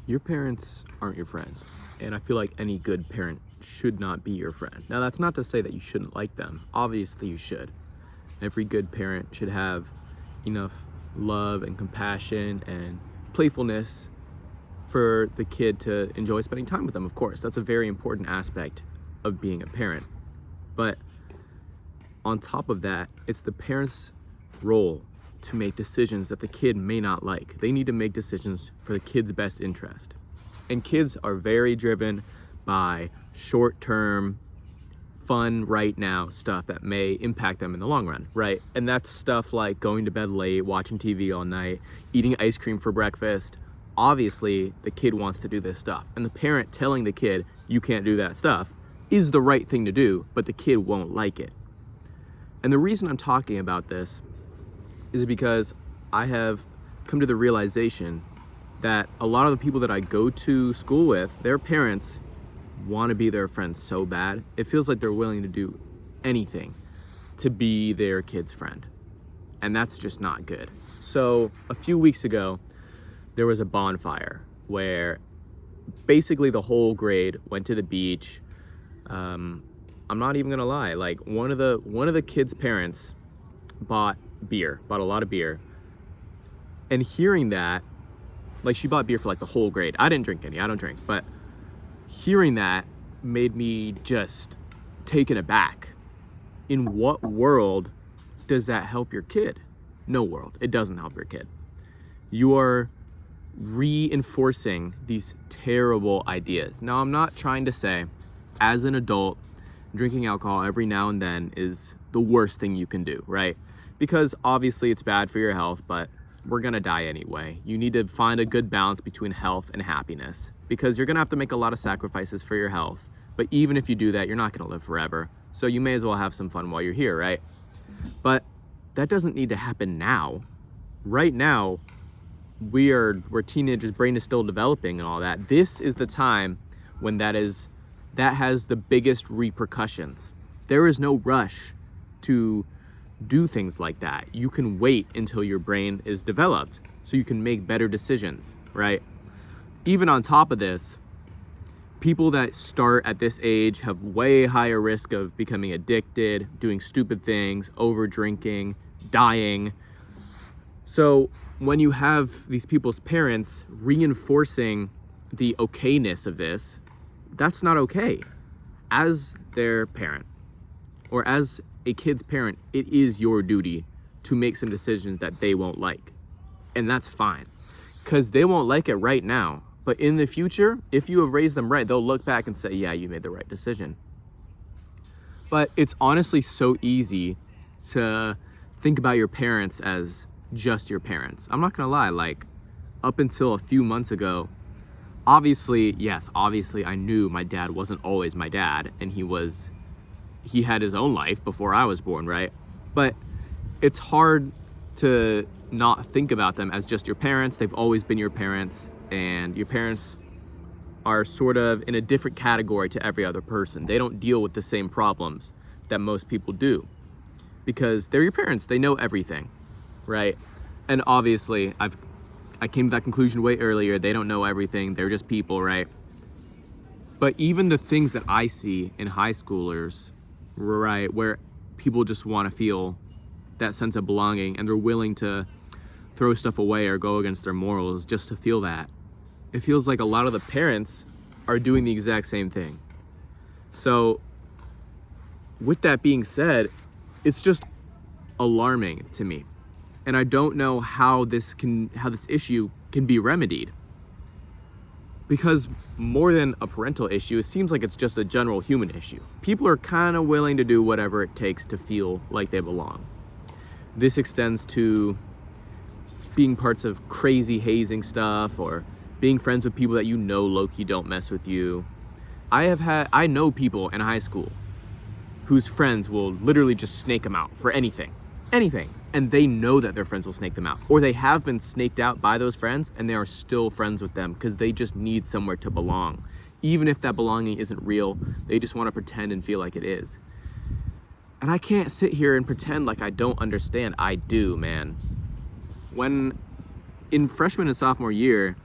Your parents aren't your friends, and I feel like any good parent should not be your friend. Now, that's not to say that you shouldn't like them. Obviously, you should. Every good parent should have enough love and compassion and playfulness for the kid to enjoy spending time with them, of course. That's a very important aspect of being a parent. But on top of that, it's the parent's role to make decisions that the kid may not like. They need to make decisions for the kid's best interest. And kids are very driven by short-term, fun right now stuff that may impact them in the long run, right? And that's stuff like going to bed late, watching TV all night, eating ice cream for breakfast. Obviously, the kid wants to do this stuff. And the parent telling the kid, you can't do that stuff, is the right thing to do, but the kid won't like it. And the reason I'm talking about this is because I have come to the realization that a lot of the people that I go to school with, their parents want to be their friends so bad. It feels like they're willing to do anything to be their kid's friend. And that's just not good. So a few weeks ago, there was a bonfire where basically the whole grade went to the beach. I'm not even gonna lie, like one of the kids' parents bought a lot of beer. And hearing that, like she bought beer for like the whole grade. I didn't drink any, I don't drink, but hearing that made me just taken aback. In what world does that help your kid? No world. It doesn't help your kid. You are reinforcing these terrible ideas. Now, I'm not trying to say, as an adult, drinking alcohol every now and then is the worst thing you can do, right? Because obviously it's bad for your health, but we're gonna die anyway. You need to find a good balance between health and happiness, because you're gonna have to make a lot of sacrifices for your health. But even if you do that, you're not gonna live forever. So you may as well have some fun while you're here, right? But that doesn't need to happen now. Right now, we're teenagers, brain is still developing and all that. This is the time when that has the biggest repercussions. There is no rush to do things like that. You can wait until your brain is developed so you can make better decisions, right? Even on top of this, people that start at this age have way higher risk of becoming addicted, doing stupid things, over drinking, dying. So when you have these people's parents reinforcing the okayness of this, that's not okay. As their parent, or as a kid's parent, it is your duty to make some decisions that they won't like. And that's fine, because they won't like it right now. But in the future, if you have raised them right, they'll look back and say, yeah, you made the right decision. But it's honestly so easy to think about your parents as just your parents. I'm not gonna lie, like up until a few months ago, obviously I knew my dad wasn't always my dad, and he had his own life before I was born, right? But it's hard to not think about them as just your parents. They've always been your parents, and your parents are sort of in a different category to every other person. They don't deal with the same problems that most people do, because they're your parents. They know everything, right? And obviously, I came to that conclusion way earlier. They don't know everything. They're just people, right? But even the things that I see in high schoolers, right, where people just want to feel that sense of belonging and they're willing to throw stuff away or go against their morals just to feel that, it feels like a lot of the parents are doing the exact same thing. So with that being said, it's just alarming to me. And I don't know how this issue can be remedied. Because more than a parental issue, it seems like it's just a general human issue. People are kind of willing to do whatever it takes to feel like they belong. This extends to being parts of crazy hazing stuff, or being friends with people that you know low-key don't mess with you. I know people in high school whose friends will literally just snake them out for anything. And they know that their friends will snake them out, or they have been snaked out by those friends and they are still friends with them because they just need somewhere to belong. Even if that belonging isn't real, they just want to pretend and feel like it is. And I can't sit here and pretend like I don't understand. I do, man. When in freshman and sophomore year,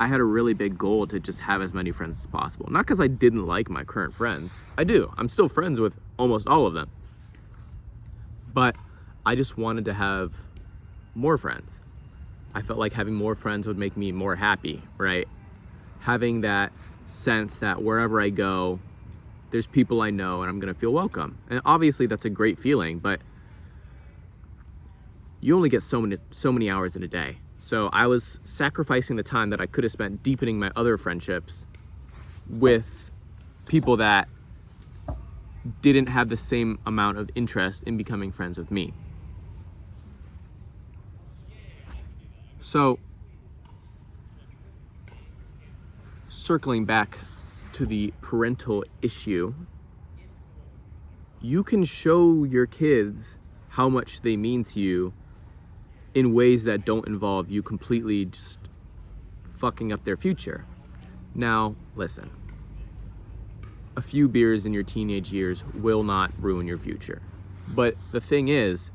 I had a really big goal to just have as many friends as possible. Not because I didn't like my current friends. I do. I'm still friends with almost all of them. But I just wanted to have more friends. I felt like having more friends would make me more happy, right? Having that sense that wherever I go, there's people I know and I'm gonna feel welcome. And obviously that's a great feeling, but you only get so many hours in a day. So I was sacrificing the time that I could have spent deepening my other friendships with people that didn't have the same amount of interest in becoming friends with me. So, circling back to the parental issue, you can show your kids how much they mean to you in ways that don't involve you completely just fucking up their future. Now, listen, a few beers in your teenage years will not ruin your future. But the thing is,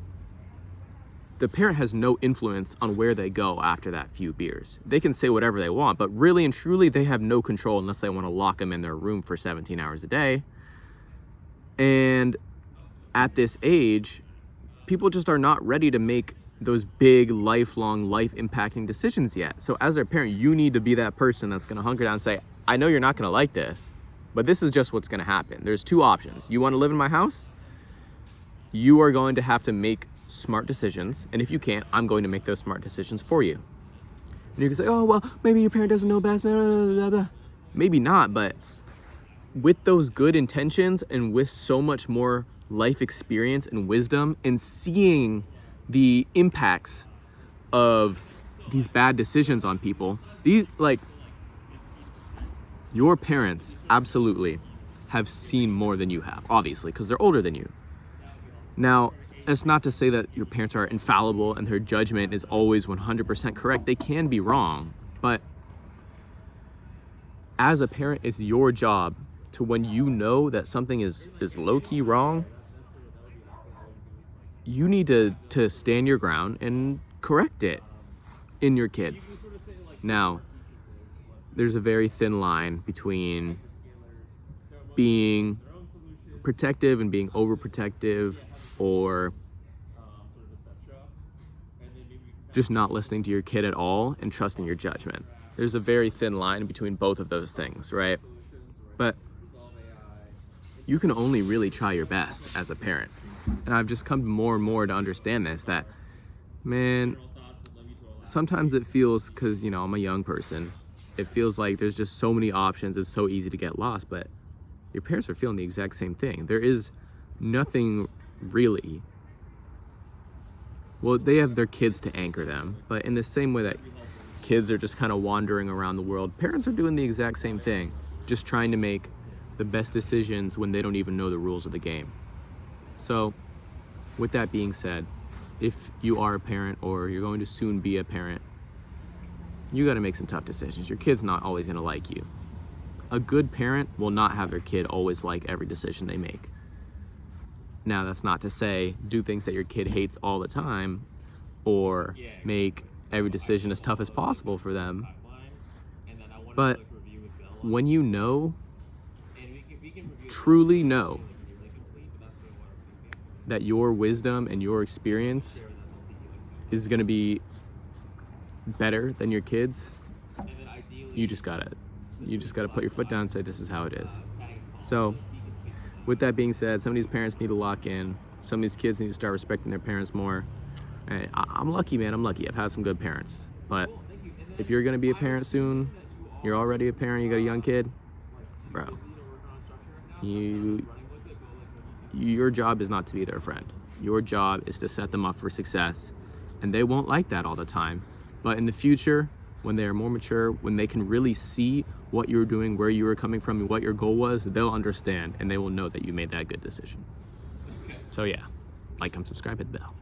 the parent has no influence on where they go after that few beers. They can say whatever they want, but really and truly, they have no control unless they want to lock them in their room for 17 hours a day. And at this age, people just are not ready to make those big, lifelong, life-impacting decisions yet. So as their parent, you need to be that person that's going to hunker down and say, I know you're not going to like this, but this is just what's going to happen. There's two options. You want to live in my house? You are going to have to make smart decisions, and if you can't, I'm going to make those smart decisions for you. And you can say, oh, well, maybe your parent doesn't know best, blah, blah, blah, blah. Maybe not, but with those good intentions and with so much more life experience and wisdom and seeing the impacts of these bad decisions on people, your parents absolutely have seen more than you have, obviously, because they're older than you. Now, it's not to say that your parents are infallible and their judgment is always 100% correct. They can be wrong, but as a parent, it's your job to, when you know that something is low-key wrong, you need to stand your ground and correct it in your kid. Now, there's a very thin line between being protective and being overprotective, or just not listening to your kid at all and trusting your judgment. There's a very thin line between both of those things, right? But you can only really try your best as a parent. And I've just come more and more to understand this, that, man, sometimes it feels, because, I'm a young person, it feels like there's just so many options, it's so easy to get lost, but your parents are feeling the exact same thing. There is nothing really. Well, they have their kids to anchor them, but in the same way that kids are just kind of wandering around the world, parents are doing the exact same thing, just trying to make the best decisions when they don't even know the rules of the game. So, with that being said, if you are a parent or you're going to soon be a parent, you got to make some tough decisions. Your kid's not always going to like you. A good parent will not have their kid always like every decision they make. Now, that's not to say do things that your kid hates all the time or make every decision as tough as possible for them. But when you know, truly know, that your wisdom and your experience is going to be better than your kids, you just gotta put your foot down and say, this is how it is. So, with that being said, some of these parents need to lock in. Some of these kids need to start respecting their parents more. And I'm lucky, man. I'm lucky. I've had some good parents. But if you're going to be a parent soon, you're already a parent, you got a young kid, bro, your job is not to be their friend. Your job is to set them up for success. And they won't like that all the time. But in the future, when they are more mature, when they can really see what you're doing, where you were coming from, and what your goal was, they'll understand and they will know that you made that good decision. So yeah, like, subscribe, hit the bell.